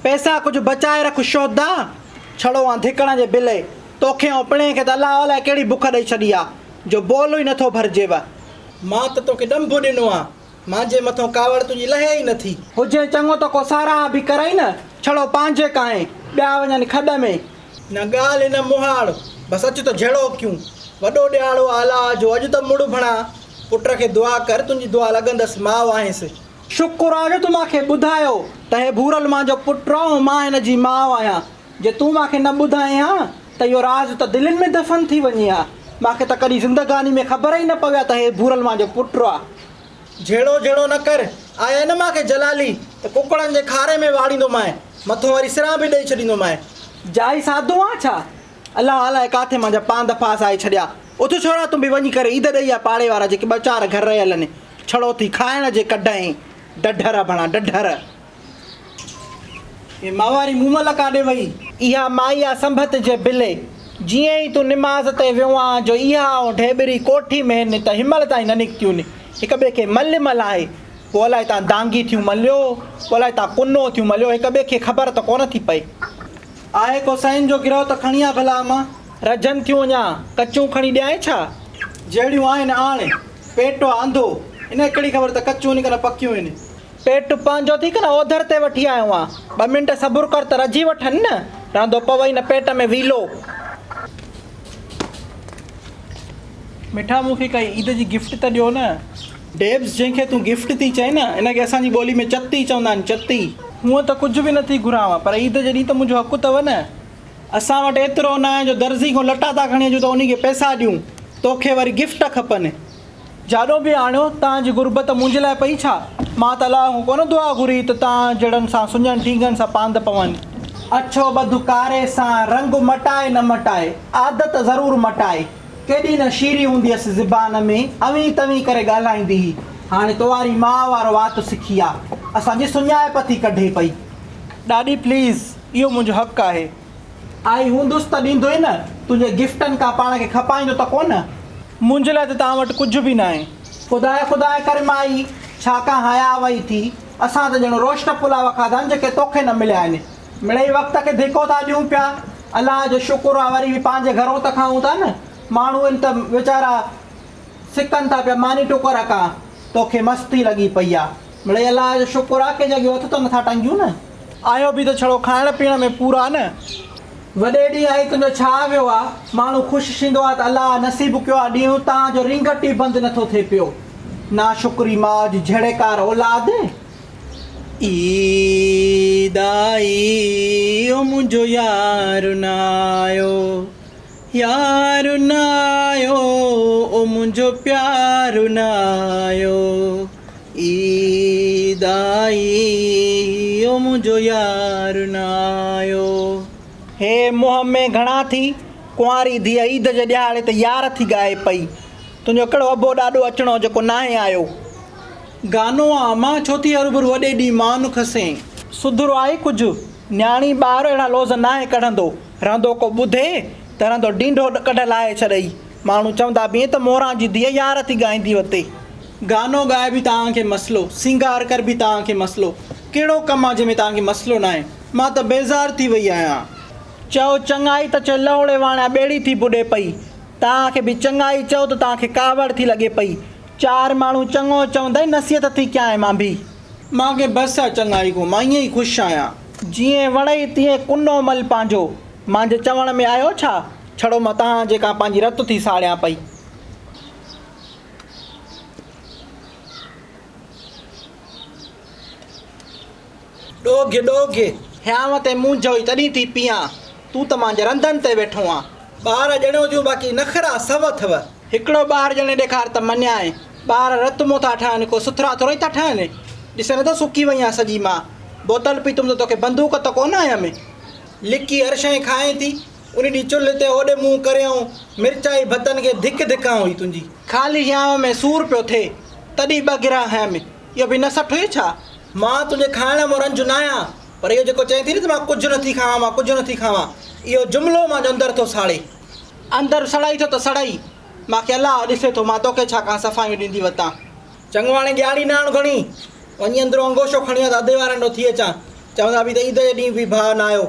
पैसा कुछ बचाए रख शोधा छड़ो आ धिकण जे बिले तोखे पिणे खे त अलाह अलाए कहिड़ी बुख ॾेई छॾी आहे जो बोलो ई नथो भरिजेव। मां त तोखे ॾंभ ॾिनो आहे मुंहिंजे मथां कावड़ तुंहिंजी लहे ई नथी हुजे चङो त को साराह बि कराई न छड़ो पंहिंजे कांए ॿिया वञनि खॾ में न ॻाल्हि न मुहाड़ बसि अचु त जहिड़ो कयूं वॾो ॾियारो अलाह जो अॼु त मुड़ भणा पुट खे दुआ कर तुंहिंजी दुआ लॻंदसि माउ आहियसि। शुक्र आहे जो तूं मूंखे ॿुधायो त हे भूरल मुंहिंजो पुटु ऐं मां हिन जी माउ आहियां। जे तूं मूंखे न ॿुधाए हा त इहो राज़ त दिलनि में दफ़न थी वञे हा। मूंखे त कॾहिं ज़िंदगानी में ख़बर ई न पवे आहे त हे भूरल मुंहिंजो पुटु आहे। जहिड़ो जहिड़ो न कर आया न मूंखे जलाली त कुकड़नि जे खारे में वाड़ींदोमांइ मथां वरी सिरां बि ॾेई छॾींदोमांइ। जाई साधू आहे छा अलाह अलाए किथे मुंहिंजा 5 दफ़ा आए छॾिया। उथ छोरा तूं बि वञी करे ईद ॾेई आहे पाड़े वारा जेके 2-4 घर रहियल आहिनि छड़ो थी खाइण जे कढाई डढर भणा डढर। हे मावारी मूमल काॾे वई इहा माई आहे संभत जे बिले जीअं ई तूं निमाज़ ते वियो आहे जो इहा ऐं ढेबरी कोठी में आहिनि त हिमल ताईं न निकितियूं आहिनि हिक ॿिए खे मल आहे। पोइ अलाए तव्हां दांगी थियूं मलियो पोइ अलाए तव्हां कुनो थियूं मलियो हिक ॿिए खे ख़बर त कोन थी पई। आहे को साईं जो गिरहो त खणी आ भला मां रजनि थियूं अञा कचूं खणी ॾियां छा जहिड़ियूं आहिनि आणे पेटु अंधो इन कहिड़ी ख़बर त कचूं आहिनि की पकियूं आहिनि। पेटु पंहिंजो थी की न ओधर ते वठी आयो आहे 2 मिंट सबुरु कर त रजी वठनि न रहंदो पवई न पेट में वीलो। मिठा मूंखे काई ईद जी गिफ्ट त ॾियो न। डेब्स जंहिंखे तूं गिफ्ट थी चए न इनखे असांजी ॿोली में चती चवंदा आहिनि चती। हूअं त कुझु बि नथी घुरांव पर ईद जे ॾींहुं त मुंहिंजो हक़ु अथव न। असां वटि एतिरो न आहे जो दर्ज़ी खां लटा था खणी अचूं त उनखे पैसा ॾियूं तोखे वरी गिफ्ट खपनि। जाॾो बि आणियो तव्हांजी गुरबत मुंहिंजे लाइ पई छा मां त अलाह कोन दुआ घुरी त तव्हां जहिड़नि सां सुञनि ठीकनि सां पांद पवनि। अछो बदुकारे सां रंग मटाए न मटाए आदत ज़रूरु मटाए केॾी न शीरी हूंदी हुअसि ज़बान में अवी तवी करे ॻाल्हाईंदी हुई हाणे तोवारी माउ वारो वात सिखी आहे असांजी सुञाइप थी कढे पई। ॾाढी प्लीज़ इहो मुंहिंजो हक़ु आहे। आई हूंदुसि त ॾींदो ई न तुंहिंजे गिफ्टनि खां पाण खे खपाईंदो त कोन। मुंहिंजे लाइ त तव्हां वटि कुझु बि न आहे। ख़ुदा कर माई छाकाणि हया वई थी असां त ॼणो रोस्ट पुलाव खाधा आहिनि जेके तोखे न मिलिया आहिनि। मिड़ई वक़्त खे धिको था ॾियूं पिया अलाह जो शुक्र आहे वरी बि पंहिंजे घरों त खाऊं था न। माण्हू आहिनि त वीचारा सिकनि था पिया मानी टुकर खां तोखे मस्ती लॻी पई आहे। मिड़ई अलाह जो शुक्र आहे कंहिंजे अॻे हथ त नथा टंगियूं न। आयो बि त छड़ो खाइण पीअण में पूरा न। वॾे ॾींहुं आई तुंहिंजो छा वियो आहे माण्हू ख़ुशि थींदो आहे त अलाह नसीबु कयो आहे ॾींहुं तव्हांजो रिंगट ई बंदि नथो थिए पियो। ना शुक्री माउ जी झड़ेकार औलाद ईद आई ओ मुंहिंजो यार न आयो ओ मुंहिंजो प्यार न आयो ईद आई ओ मुंहिंजो यार न आयो। हे मुंहं में घणा थी कुंवारी धीअ ईद जे ॾियारे ते यार थी ॻाए पई तुंहिंजो कहिड़ो अबो ॾाढो अचिणो जेको नाहे आयो। गानो आहे मां छो थी हरूभरू वॾे ॾींहुं मान खसे सुधरो आहे कुझु न्याणी ॿार अहिड़ा लोज़ नाहे कढंदो रहंदो को ॿुधे त रहंदो डींडो कढ लाहे छॾई। माण्हू चवंदा बि त मोरां जी धीअ यार थी ॻाईंदी वते। गानो ॻाए बि तव्हांखे मसलो सिंगार कर बि तव्हांखे मसलो कहिड़ो कमु आहे जंहिंमें तव्हांखे मसलो न आहे। मां त बेज़ार थी वई आहियां। चओ चङाई त चओ लवड़े वाणिया ॿेड़ी थी बुॾे पई तव्हांखे बि चङाई चओ त तव्हांखे कावड़ थी लॻे पई। 4 माण्हू चङो चवंदा नसीहत थी कयां मां बि मूंखे बसि आहे चङाई को मां ईअं ई ख़ुशि आहियां। जीअं वणई तीअं कुनो मल पंहिंजो मुंहिंजे चवण में आयो छा छड़ो मां तव्हां जेका पंहिंजी रत थी साड़ियां पई। ॾोघे ॾोघे हियांव ते मुंहुं जोई तॾहिं थी पीआं तूं त मुंहिंजे रंधनि ते वेठो आहे। ॿार ॼणियो जूं बाक़ी नखरा सभ अथव। हिकिड़ो ॿार ॼणे ॾेखार त मञिया आहे ॿार रतमो था ठहनि को सुथरा थोरो ई था ठहनि। ॾिसे नथो सुकी वई आहे सॼी मां बोतल पीतुमि त तोखे बंदूक त कोन आया में लिकी हर शइ खाए थी उन ॾींहुं चुल्ह ते होॾे मुंहुं करियऊं मिर्चाई भतनि खे धिक धिकां हुई तुंहिंजी ख़ाली हियांव में सूर पियो थिए तॾहिं ॿ गिरा है में इहो बि न सठु हुई छा। मां तुंहिंजे खाइण में रंज न आहियां पर इहो जेको चई थी न त मां कुझु नथी खावां मां कुझु नथी खावां इहो जुमिलो मुंहिंजो अंदरि थो साड़े अंदरि सड़ाई थो त सड़ाई मूंखे अलाह ॾिसे थो मां तोखे छा का सफ़ाइयूं ॾींदी वतां। चङो हाणे ॻाढ़ी न आण घणी वञी अंदरो अंगोशो खणी आ त अधे वारनि ॾो थी अचां चवंदा बि त ईद जे ॾींहुं बि भाउ न आयो।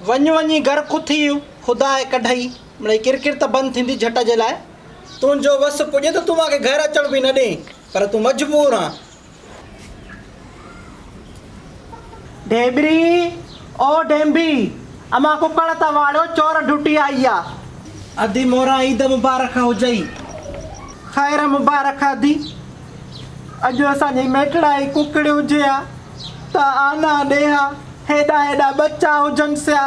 वञी घर खुथी ख़ुदा कढाई मिड़ई किरकिर त बंदि थींदी झट जे लाइ। तुंहिंजो वस पुॼे त तूं मूंखे घर अचण बि न ॾे, पर तूं मजबूर आं। ढेबरी ओ ढेंबी, अमां कुकड़ त वाड़ियो, चोर ढुटी आई आहे। अदी मोरा ईद मुबारक हुजई। ख़ैर मुबारक अदी। अॼु असांजी मेटड़ा जी कुकड़ी हुजे हा त आना ॾे हा, हेॾा हेॾा बच्चा हुजनि सिया,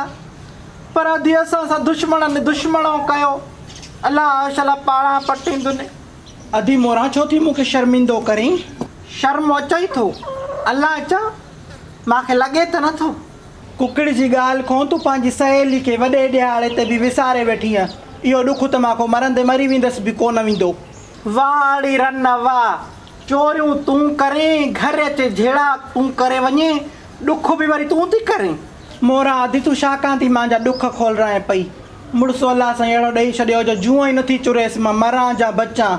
पर अदी असां सां दुश्मणनि दुश्मणो कयो। अलाह शला पाणा पटींदुनि। अदी मोरा छो थी मूंखे शर्मिंदो करीं? शर्म अचई थो? अलाह अचा, मूंखे लॻे त नथो। कुकड़ी जी ॻाल्हि खो तूं पंहिंजी सहेली खे वॾे ॾियारे ते बि विसारे वेठी आहे। इहो ॾुखु त मां मरंदे मरी वेंदसि बि कोन वेंदो। वाड़ी रन वाह, चोरियूं तूं करें, घर अचे झेड़ा तूं करे वञे, ॾुख बि वरी तूं थी करें। मोरा अदी तूं छाकाणि थी मुंहिंजा ॾुख खोलराए पई? मुड़ुसु अलाह सां अहिड़ो ॾेई छॾियो जो जूअं ई नथी चुरेसि मां मरां जा बचां।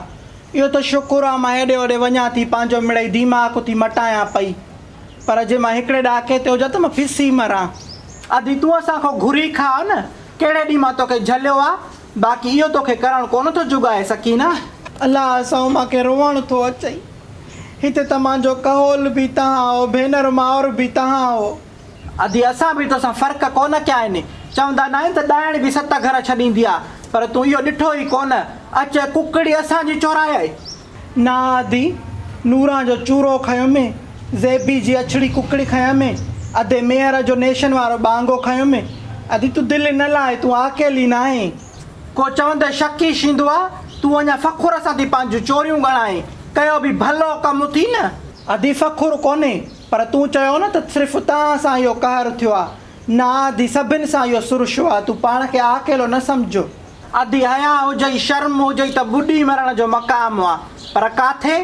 इहो त शुकुर आहे मां हेॾे होॾे वञा थी, पंहिंजो मिड़ई दिमाग़ थी मटायां पई, पर जे मां हिकिड़े ॾाके ते हुजां त मां फिसी मरां। अदी तूं असां खां घुरी खा न, कहिड़े ॾींहुं मां तोखे झलियो आहे, बाक़ी इहो तोखे करणु कोन थो जुगाए सघी न। अलाह सां मूंखे रोअणु थो अचई। हिते त मुंहिंजो कहोल बि तव्हां हो, भेनर माउर बि तव्हां हो। अदी असां बि तोसां फ़र्क़ु कोन कया आहिनि। चवंदा न आहिनि त ॾाइण बि 7 घर छॾींदी आहे, पर तूं इहो ॾिठो ई कोन। अच कुकड़ी असांजी चोराए। न अदी, नूरां जो चूरो खयो में, ज़ेबी जी अछड़ी कुकड़ी खयां में, अधे मेहर जो नेशन वारो बांगो खयो में। अदी तूं दिलि न लाए, तूं अकेली न आहे। को चवंदे शकी थींदो आहे, तूं अञा फ़खुर सां थी पंहिंजूं चोरियूं ॻणाए, कयो बि भलो कमु थी न। अदी फ़खुर कोन्हे, पर तूं चयो न त सिर्फ़ु तव्हां सां इहो कहर थियो आहे। न अदी, सभिनि सां इहो सुरुशो आहे, तूं पाण खे अकेलो न सम्झो। अदी हया हुजई, शर्म हुजई त ॿुॾी मरण जो मक़ाम आहे, पर काथे?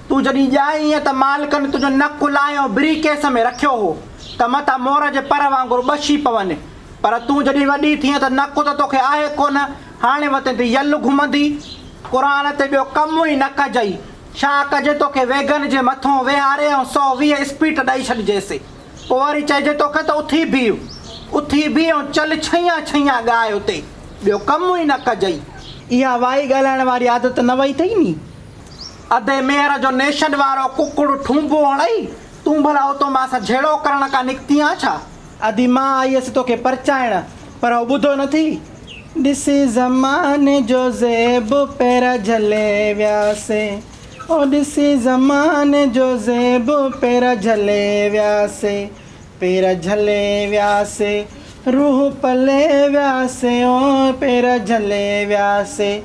तूं जॾहिं ॼाई त मालिकनि तुंहिंजो नकु लाहियो ब्री केस में रखियो हो त मथां मोर जे पर वांगुरु ॿछी पवनि, पर तूं जॾहिं वॾी थीअं त नकु त तोखे आहे कोन। हाणे वते ते यल घुमंदी। क़ुर ते ॿियो कमु ई न कजई। छा कजे तोखे वेगन जे मथां वेहारे ऐं 120 स्पीड ॾेई छॾिजेसि, पोइ वरी चइजे तोखे त उथी बीह ऐं चल छैया छैया ॻाए उते, ॿियो कमु ई न कजई। इहा वाई ॻाल्हाइण वारी आदत न वई अथई नी। अधे मेहर जो नेशन वारो कुकड़ ठूंबो हणई, तूं भला उतो मां सां झेड़ो करण का निकिती आहे छा? अदी मां आई हुअसि तोखे परचाइण, पर उहो ॿुधो नथी। ॾिसी ज़माने जो ज़ेब पेर झले वियासीं, ओ ॾिसी ज़माने जो ज़ेब पेर झले वियासीं, पेर झले वियासीं, रूह पले वियासीं, ओ पेर झले वियासीं,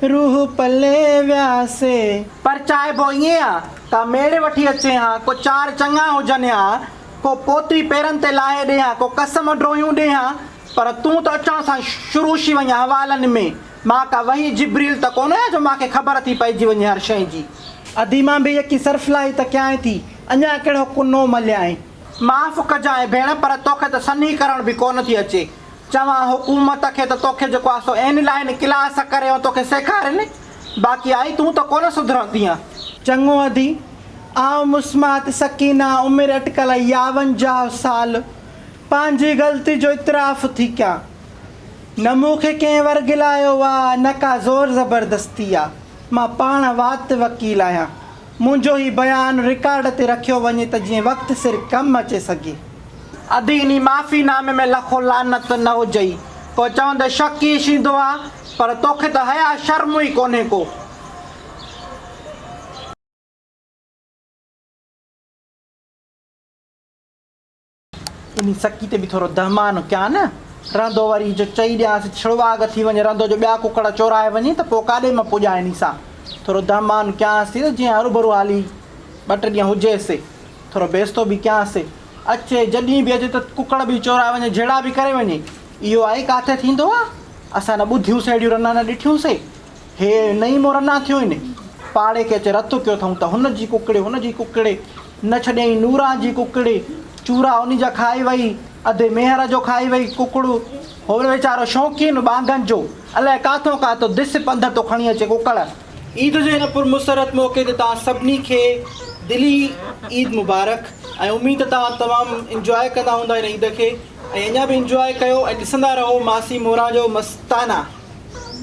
रूह पले वियासीं। परचाइबो ईअं आहे त मेड़े वठी अचे हा, को 4 चङा हुजनि हा, को पोती पेरनि ते लाहे ॾे हा, को कसम ड्रोयूं ॾे हा, पर तूं त अचण सां शुरू थी वञा हवालनि में। मां का वही जिब्रील त कोन आहियां जो मूंखे ख़बर थी पइजी वञे हर शइ जी। अदी मां बि यकी सरफलाई त कयां थी, अञा कहिड़ो कुनो मलियाए। माफ़ कजांइ भेण, पर तोखे त सनी करण बि कोन थी अचे। चवां हुकूमत खे त तोखे जेको आहे सो ऑनलाइन क्लास करे ऐं तोखे सेखारनि, बाक़ी आई तूं त कोन सुधरंदी आहे। चङो अदी, आउं मुस्मात सकीना, उमिरि अटकल 52 साल, पंहिंजी ग़लती जो इतराफ़ थी कयां। न मूंखे कंहिं वरगिलायो आहे, न का ज़ोर ज़बरदस्ती आहे। मां पाण वात वकील आहियां। मुंहिंजो ई बयानु रिकॉर्ड ते रखियो वञे त जीअं वक़्तु सिर कमु अचे सघे। अदी इन माफ़ीनामे में लखो लानत न हुजई। को चवंदे शकी थींदो आहे, पर तोखे त हया शर्म ई कोन्हे को। इन सकी ते बि थोरो दहमान कयां न, रंदो वरी जो चई ॾियांसि छिड़वाग थी वञे, रंदो जो ॿिया कुकड़ चोराए वञे त पोइ काॾे मां पुॼां इन सां। थोरो दहमान कयांसि त जीअं हरूभरू हाली 2-3 ॾींहं हुजेसि, थोरो बेस्तो बि कयांसि। अचे जॾहिं बि अचे त कुकड़ बि चोराए वञे, झेड़ा बि करे वञे। इहो आहे काथे थींदो आहे? असां न ॿुधियूं साहेड़ियूं रना न ॾिठियूंसीं। हे नई मों रना थियूं आहिनि। पाड़े खे अचे रतु कयो अथऊं त हुनजी कुकड़े न छॾियईं नूरां जी कुकड़ी, चूरा उन जा खाई वई, अधे मेहर जो खाई वई कुकड़ू। हो वीचारो शौक़ीन बांगनि जो, अलाए काथों दिस पंध तो खणी अचे कुकड़। ईद जे हिन पुरमुसरत मौक़े ते तव्हां सभिनी खे दिली ईद मुबारक ऐं उमेद तव्हां तमामु इंजॉय कंदा हूंदा हिन ईद खे ऐं अञा बि इंजॉय कयो ऐं ॾिसंदा रहो मासी मोरा जो मस्ताना।